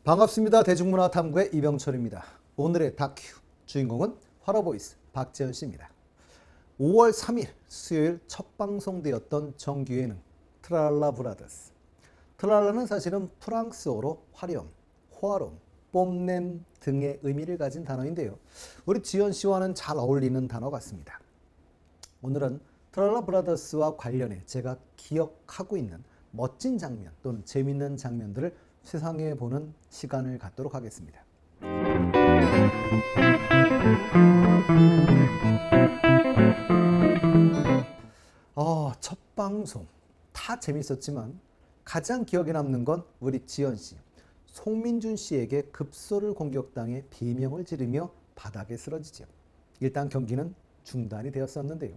반갑습니다. 대중문화탐구의 이병철입니다. 오늘의 다큐 주인공은 화라보이스 박재현 씨입니다. 5월 3일 수요일 첫 방송되었던 정규 예능 트랄라 브라더스. 트랄라는 사실은 프랑스어로 화려함, 호화로움, 뽐냄 등의 의미를 가진 단어인데요. 우리 지현 씨와는 잘 어울리는 단어 같습니다. 오늘은 트랄라 브라더스와 관련해 제가 기억하고 있는 멋진 장면 또는 재밌는 장면들을 세상에 보는 시간을 갖도록 하겠습니다. 첫 방송 다 재밌었지만 가장 기억에 남는 건 우리 지현 씨, 송민준 씨에게 급소를 공격당해 비명을 지르며 바닥에 쓰러지죠. 일단 경기는 중단이 되었었는데요.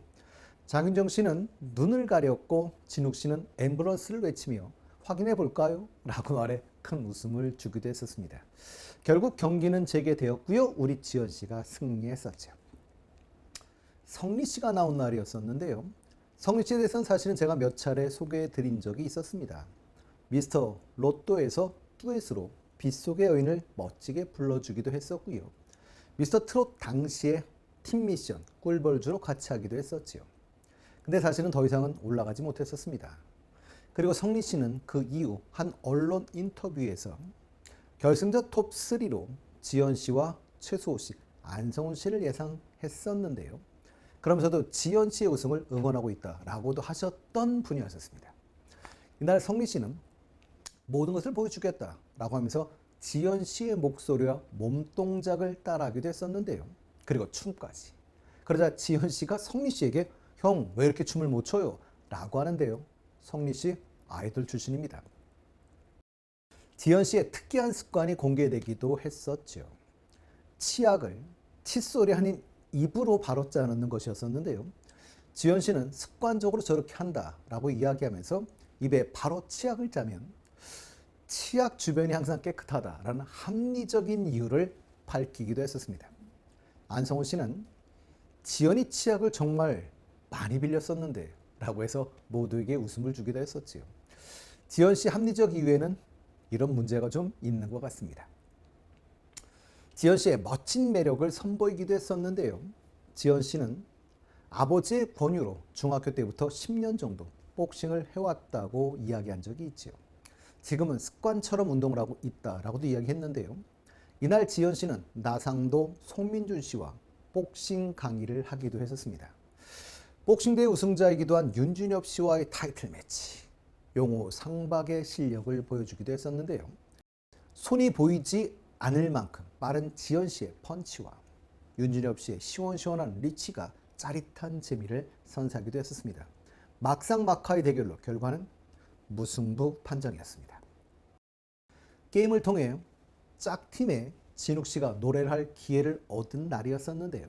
장윤정 씨는 눈을 가렸고 진욱 씨는 앰뷸런스를 외치며 확인해 볼까요? 라고 말해 큰 웃음을 주기도 했었습니다. 결국 경기는 재개되었고요. 우리 지현 씨가 승리했었죠. 성리 씨가 나온 날이었었는데요. 성리 씨에 대해서는 사실은 제가 몇 차례 소개해 드린 적이 있었습니다. 미스터 로또에서 듀엣으로 빗속의 여인을 멋지게 불러주기도 했었고요. 미스터 트롯 당시에 팀 미션 꿀벌주로 같이 하기도 했었지요. 근데 사실은 더 이상은 올라가지 못했었습니다. 그리고 성리 씨는 그 이후 한 언론 인터뷰에서 결승전 톱3로 지현 씨와 최수호 씨, 안성훈 씨를 예상했었는데요. 그러면서도 지현 씨의 우승을 응원하고 있다라고도 하셨던 분이었습니다. 이날 성리 씨는 모든 것을 보여주겠다라고 하면서 지현 씨의 목소리와 몸동작을 따라하기도 했었는데요. 그리고 춤까지. 그러자 지현 씨가 성리 씨에게 형, 왜 이렇게 춤을 못 춰요? 라고 하는데요. 성리 씨 아이돌 출신입니다. 지현 씨의 특이한 습관이 공개되기도 했었죠. 치약을 칫솔이 아닌 입으로 바로 짜는 것이었었는데요. 지현 씨는 습관적으로 저렇게 한다라고 이야기하면서 입에 바로 치약을 짜면 치약 주변이 항상 깨끗하다라는 합리적인 이유를 밝히기도 했었습니다. 안성훈 씨는 지현이 치약을 정말 많이 빌렸었는데 라고 해서 모두에게 웃음을 주기도 했었지요. 지현 씨 합리적 이유에는 이런 문제가 좀 있는 것 같습니다. 지현 씨의 멋진 매력을 선보이기도 했었는데요. 지현 씨는 아버지의 권유로 중학교 때부터 10년 정도 복싱을 해왔다고 이야기한 적이 있지요. 지금은 습관처럼 운동을 하고 있다라고도 이야기했는데요. 이날 지현 씨는 나상도 송민준 씨와 복싱 강의를 하기도 했었습니다. 복싱대회 우승자이기도 한 윤준엽 씨와의 타이틀 매치, 용호 상박의 실력을 보여주기도 했었는데요. 손이 보이지 않을 만큼 빠른 지현 씨의 펀치와 윤준엽 씨의 시원시원한 리치가 짜릿한 재미를 선사하기도 했었습니다. 막상막하의 대결로 결과는 무승부 판정이었습니다. 게임을 통해 짝팀의 진욱 씨가 노래를 할 기회를 얻은 날이었었는데요.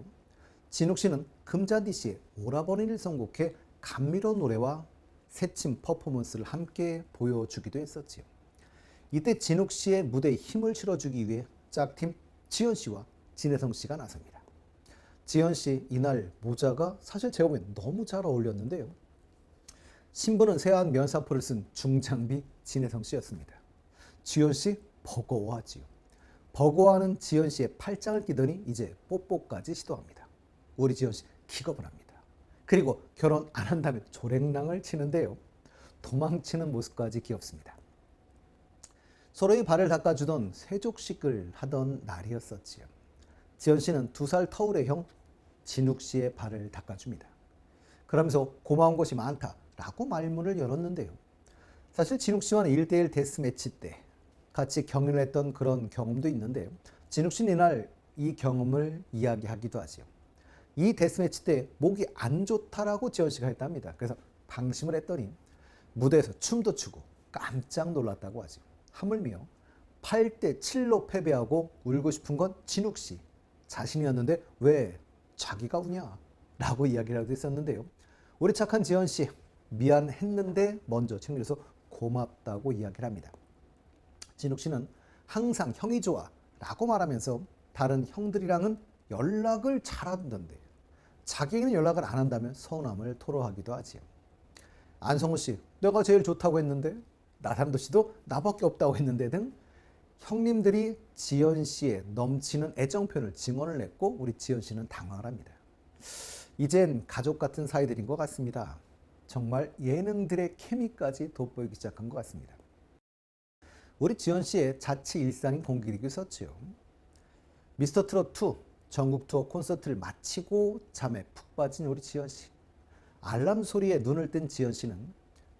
진욱 씨는 금잔디 씨의 오라버니를 선곡해 감미로운 노래와 새침 퍼포먼스를 함께 보여주기도 했었지요. 이때 진욱 씨의 무대에 힘을 실어주기 위해 짝팀 지현 씨와 진혜성 씨가 나섭니다. 지현 씨 이날 모자가 사실 제가 보기엔 너무 잘 어울렸는데요. 신부는 새하얀 면사포를 쓴 중장비 진혜성 씨였습니다. 지현 씨 버거워하지요. 버거워하는 지현 씨의 팔짱을 끼더니 이제 뽀뽀까지 시도합니다. 우리 지현 씨 기겁을 합니다. 그리고 결혼 안 한다면 조랭랑을 치는데요. 도망치는 모습까지 귀엽습니다. 서로의 발을 닦아주던 세족식을 하던 날이었었지요. 지현 씨는 2살 터울의 형 진욱 씨의 발을 닦아줍니다. 그러면서 고마운 것이 많다라고 말문을 열었는데요. 사실 진욱 씨와는 1대1 데스매치 때 같이 경연을 했던 그런 경험도 있는데요. 진욱 씨는 이날 이 경험을 이야기하기도 하지요. 이 데스매치 때 목이 안 좋다라고 지현 씨가 했답니다. 그래서 방심을 했더니 무대에서 춤도 추고 깜짝 놀랐다고 하죠. 하물며 8대 7로 패배하고 울고 싶은 건 진욱 씨 자신이었는데 왜 자기가 우냐? 라고 이야기를 하기도 했었는데요. 우리 착한 지현 씨 미안했는데 먼저 챙겨줘서 고맙다고 이야기를 합니다. 진욱 씨는 항상 형이 좋아 라고 말하면서 다른 형들이랑은 연락을 잘하던데 자기는 연락을 안 한다면 서운함을 토로하기도 하지요. 안성훈 씨, 내가 제일 좋다고 했는데 나상도 씨도 나밖에 없다고 했는데 등 형님들이 지연 씨의 넘치는 애정 표현을 증언을 냈고 우리 지연 씨는 당황을 합니다. 이젠 가족 같은 사이들인 것 같습니다. 정말 예능들의 케미까지 돋보이기 시작한 것 같습니다. 우리 지연 씨의 자취 일상인 공개되기도 했었죠. 미스터 트롯 2 전국 투어 콘서트를 마치고 잠에 푹 빠진 우리 지연 씨. 알람 소리에 눈을 뜬 지연 씨는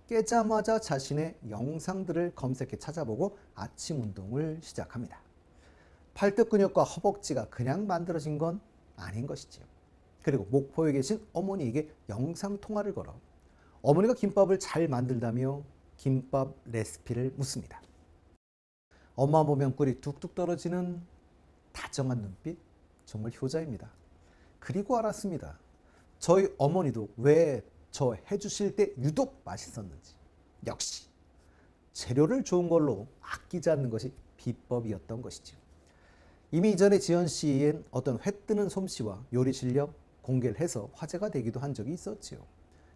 깨자마자 자신의 영상들을 검색해 찾아보고 아침 운동을 시작합니다. 팔뚝 근육과 허벅지가 그냥 만들어진 건 아닌 것이지요. 그리고 목포에 계신 어머니에게 영상 통화를 걸어 어머니가 김밥을 잘 만들다며 김밥 레시피를 묻습니다. 엄마 보면 꿀이 뚝뚝 떨어지는 다정한 눈빛, 정말 효자입니다. 그리고 알았습니다. 저희 어머니도 왜 저 해주실 때 유독 맛있었는지. 역시 재료를 좋은 걸로 아끼지 않는 것이 비법이었던 것이죠. 이미 이전에 지연 씨의 어떤 회뜨는 솜씨와 요리 실력 공개를 해서 화제가 되기도 한 적이 있었지요.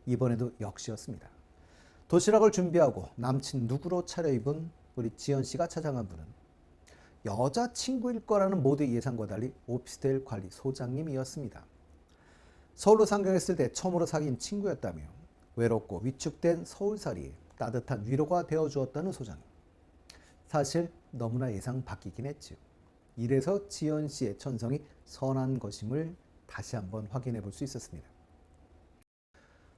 이번에도 역시였습니다. 도시락을 준비하고 남친 누구로 차려입은 우리 지연 씨가 찾아간 분은 여자친구일 거라는 모두의 예상과 달리 오피스텔 관리 소장님이었습니다. 서울로 상경했을 때 처음으로 사귄 친구였다며 외롭고 위축된 서울살이에 따뜻한 위로가 되어주었다는 소장님. 사실 너무나 예상 바뀌긴 했죠. 이래서 지연 씨의 천성이 선한 것임을 다시 한번 확인해 볼 수 있었습니다.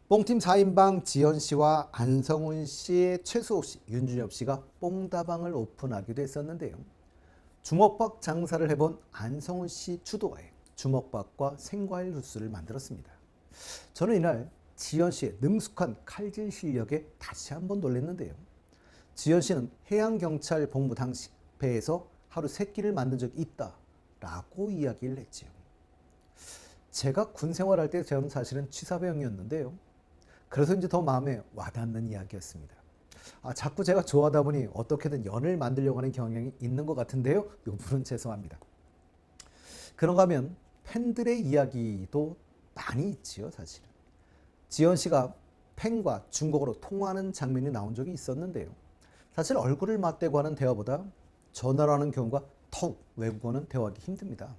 뽕팀 4인방 지연 씨와 안성훈 씨, 최수호 씨, 윤준엽 씨가 뽕다방을 오픈하기도 했었는데요. 주먹밥 장사를 해본 안성훈 씨 주도하에 주먹밥과 생과일 주스를 만들었습니다. 저는 이날 지연 씨의 능숙한 칼질 실력에 다시 한번 놀랐는데요. 지연 씨는 해양경찰 복무 당시 배에서 하루 3끼를 만든 적이 있다라고 이야기를 했지요. 제가 군 생활할 때 저는 사실은 취사병이었는데요. 그래서 이제 더 마음에 와닿는 이야기였습니다. 자꾸 제가 좋아하다 보니 어떻게든 연을 만들려고 하는 경향이 있는 것 같은데요. 이 부분은 죄송합니다. 그런가 하면 팬들의 이야기도 많이 있지요, 사실은. 지연 씨가 팬과 중국어로 통화하는 장면이 나온 적이 있었는데요. 사실 얼굴을 맞대고 하는 대화보다 전화로 하는 경우가 더욱 외국어는 대화하기 힘듭니다.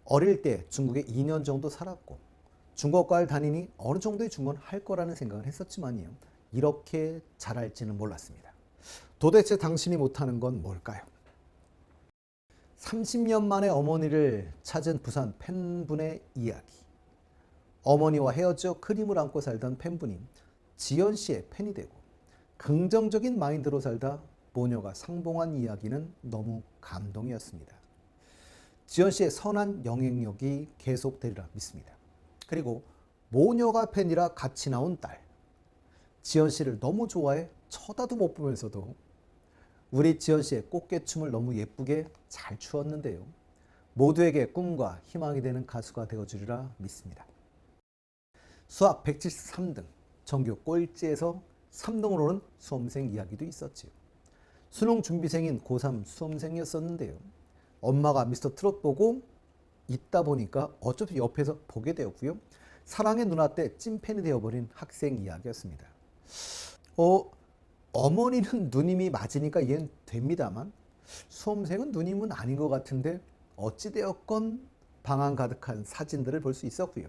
어릴 때 중국에 2년 정도 살았고 중국어과를 다니니 어느 정도의 중국어는 할 거라는 생각을 했었지만요. 이렇게 잘할지는 몰랐습니다. 도대체 당신이 못하는 건 뭘까요? 30년 만에 어머니를 찾은 부산 팬분의 이야기. 어머니와 헤어져 그림을 안고 살던 팬분이 지연 씨의 팬이 되고 긍정적인 마인드로 살다 모녀가 상봉한 이야기는 너무 감동이었습니다. 지연 씨의 선한 영향력이 계속되리라 믿습니다. 그리고 모녀가 팬이라 같이 나온 딸. 지연 씨를 너무 좋아해 쳐다도 못 보면서도 우리 지연 씨의 꽃게춤을 너무 예쁘게 잘 추었는데요. 모두에게 꿈과 희망이 되는 가수가 되어주리라 믿습니다. 수학 173등, 전교 꼴찌에서 3등으로 오른 수험생 이야기도 있었지요. 수능 준비생인 고3 수험생이었었는데요. 엄마가 미스터 트롯 보고 있다 보니까 어차피 옆에서 보게 되었고요. 사랑의 누나 때 찐팬이 되어버린 학생 이야기였습니다. 어머니는 누님이 맞으니까 이해는 됩니다만 수험생은 누님은 아닌 것 같은데 어찌되었건 방황 가득한 사진들을 볼 수 있었고요.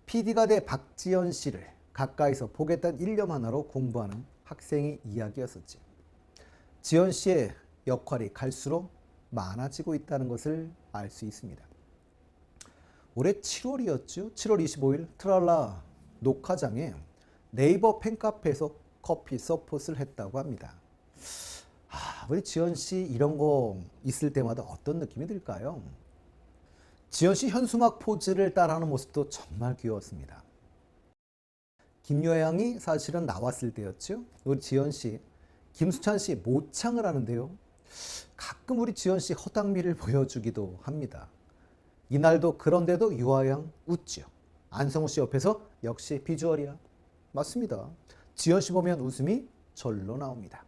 PD가 돼 박지연 씨를 가까이서 보겠다는 일념 하나로 공부하는 학생의 이야기였었지. 지연 씨의 역할이 갈수록 많아지고 있다는 것을 알 수 있습니다. 올해 7월이었죠. 7월 25일 트랄라 녹화장에 네이버 팬카페에서 커피 서폿을 했다고 합니다. 우리 지연 씨 이런 거 있을 때마다 어떤 느낌이 들까요? 지연 씨 현수막 포즈를 따라하는 모습도 정말 귀여웠습니다. 김여양이 사실은 나왔을 때였죠. 우리 지연 씨, 김수찬 씨 모창을 하는데요. 가끔 우리 지연 씨 허당미를 보여주기도 합니다. 이날도 그런데도 유아양 웃죠. 안성우 씨 옆에서 역시 비주얼이야. 맞습니다. 지연 씨 보면 웃음이 절로 나옵니다.